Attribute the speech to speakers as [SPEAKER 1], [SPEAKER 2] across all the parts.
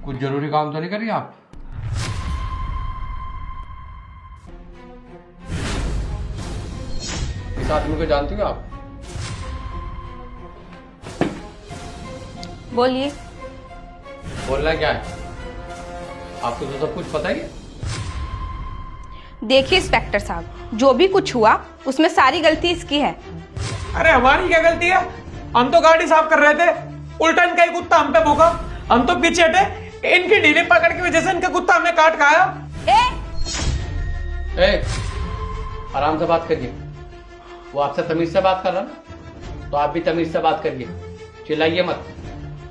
[SPEAKER 1] कुछ जरूरी काम तो नहीं कर रही आप? इस आदमी को जानती हो आप?
[SPEAKER 2] बोलिए।
[SPEAKER 1] बोलना क्या है? आपको तो सब कुछ पता ही है।
[SPEAKER 2] देखिए इंस्पेक्टर साहब, जो भी कुछ हुआ उसमें सारी गलती इसकी है।
[SPEAKER 3] अरे हमारी क्या गलती है? हम तो गाड़ी साफ कर रहे थे, उल्टा इनका ही कुत्ता हम पे भौंका। हम तो पीछे हटे, इनकी ढीली पकड़ की वजह से इनका कुत्ता हमने काट खाया।
[SPEAKER 1] ए, आराम से बात करिए। वो आपसे तमीज से बात कर रहा ना, तो आप भी तमीज से बात करिए, चिल्लाइए मत।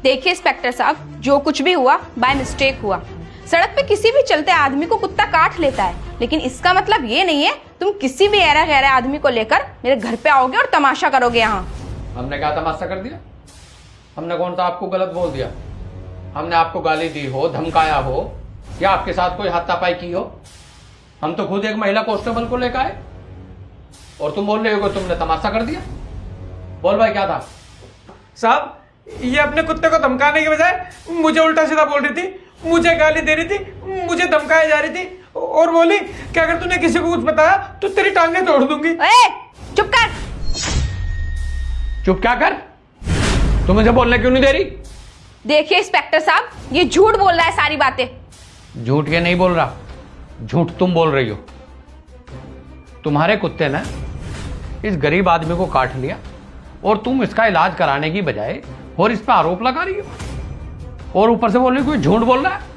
[SPEAKER 2] देखिए इंस्पेक्टर साहब, जो कुछ भी हुआ बाय मिस्टेक हुआ। सड़क पे किसी भी चलते आदमी को कुत्ता काट लेता है, लेकिन इसका मतलब ये नहीं है तुम किसी भी ऐरा गैरा आदमी को लेकर मेरे घर पे आओगे और तमाशा करोगे यहाँ।
[SPEAKER 1] हमने क्या तमाशा कर दिया? हमने कौन सा आपको गलत बोल दिया? हमने आपको गाली दी हो, धमकाया हो, या आपके साथ कोई हाथापाई की हो? हम तो खुद एक महिला कांस्टेबल को लेकर आए और तुम बोल रहे हो कि तुमने तमाशा कर दिया। बोल भाई क्या था?
[SPEAKER 3] साहब, ये अपने कुत्ते को धमकाने के बजाय मुझे उल्टा सीधा बोल रही थी, मुझे गाली दे रही थी, मुझे धमकाई जा रही थी और बोली कि अगर तूने किसी को कुछ बताया तो तेरी टांगें तोड़ दूंगी।
[SPEAKER 2] चुप कर।
[SPEAKER 1] चुप क्या कर? तुम मुझे बोलने क्यों नहीं दे रही?
[SPEAKER 2] देखिए इंस्पेक्टर साहब, ये झूठ बोल रहा है सारी बातें।
[SPEAKER 1] झूठ ये नहीं बोल रहा, झूठ तुम बोल रही हो। तुम्हारे कुत्ते ने इस गरीब आदमी को काट लिया और तुम इसका इलाज कराने की बजाय और इस पर आरोप लगा रही हो, और ऊपर से बोल रही हो कोई झूठ बोल रहा है।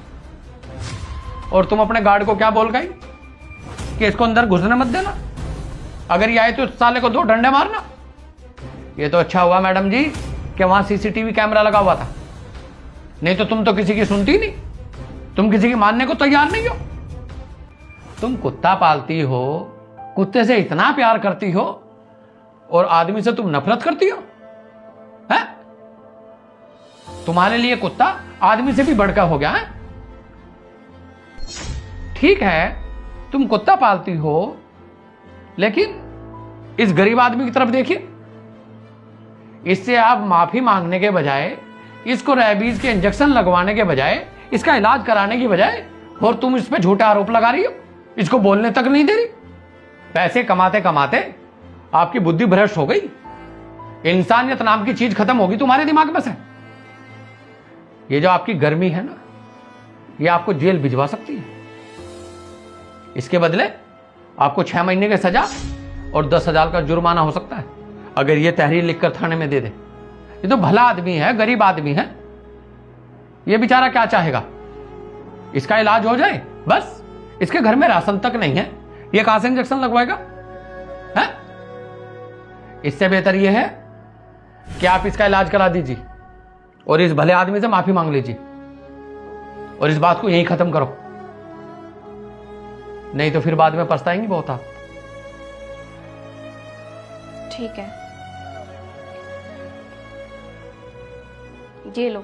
[SPEAKER 1] और तुम अपने गार्ड को क्या बोल गई कि इसको अंदर घुसने मत देना, अगर ये आए तो इस साले को 2 डंडे मारना। ये तो अच्छा हुआ मैडम जी कि वहां सीसीटीवी कैमरा लगा हुआ था, नहीं तो तुम तो किसी की सुनती नहीं, तुम किसी की मानने को तैयार नहीं हो। तुम कुत्ता पालती हो, कुत्ते से इतना प्यार करती हो, और आदमी से तुम नफरत करती हो? हैं? तुम्हारे लिए कुत्ता आदमी से भी बढ़कर हो गया है? ठीक है, तुम कुत्ता पालती हो, लेकिन इस गरीब आदमी की तरफ देखिए। इससे आप माफी मांगने के बजाय, इसको रेबीज के इंजेक्शन लगवाने के बजाय, इसका इलाज कराने की बजाय, और तुम इस पे झूठे आरोप लगा रही हो, इसको बोलने तक नहीं दे रही। पैसे कमाते कमाते आपकी बुद्धि भ्रष्ट हो गई, इंसानियत नाम की चीज खत्म होगी तुम्हारे दिमाग में से। ये जो आपकी गर्मी है ना, ये आपको जेल भिजवा सकती है। इसके बदले आपको 6 महीने की सजा और 10,000 का जुर्माना हो सकता है, अगर ये तहरीर लिखकर थाने में दे दे। ये तो भला आदमी है, गरीब आदमी है, ये बेचारा क्या चाहेगा? इसका इलाज हो जाए बस। इसके घर में राशन तक नहीं है, ये कहां से इंजेक्शन लगवाएगा? है? इससे बेहतर यह है कि आप इसका इलाज करा दीजिए और इस भले आदमी से माफी मांग लीजिए, और इस बात को यहीं खत्म करो, नहीं तो फिर बाद में पछताएंगी बहुत आप।
[SPEAKER 2] ठीक है, ये लो,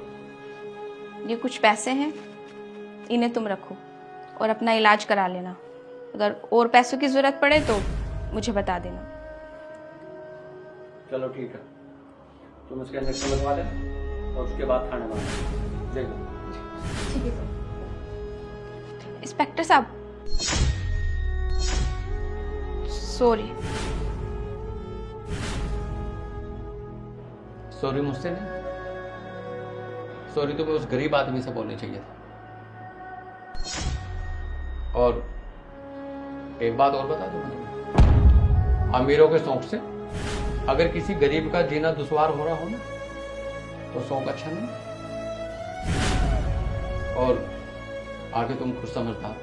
[SPEAKER 2] ये कुछ पैसे हैं, इन्हें तुम रखो और अपना इलाज करा लेना। अगर और पैसों की जरूरत पड़े तो मुझे बता देना।
[SPEAKER 1] चलो ठीक है, तुम उसके इंजेक्शन लगवा देना और उसके बाद थाने में देख लो।
[SPEAKER 2] ठीक है इंस्पेक्टर साहब, सॉरी।
[SPEAKER 1] सॉरी मुझसे नहीं, सॉरी तुम्हें उस गरीब आदमी से बोलनी चाहिए था। और एक बात और बता दूं, अमीरों के शौक से अगर किसी गरीब का जीना दुश्वार हो रहा हो ना, तो शौक अच्छा नहीं। और आगे तुम खुद समझदार।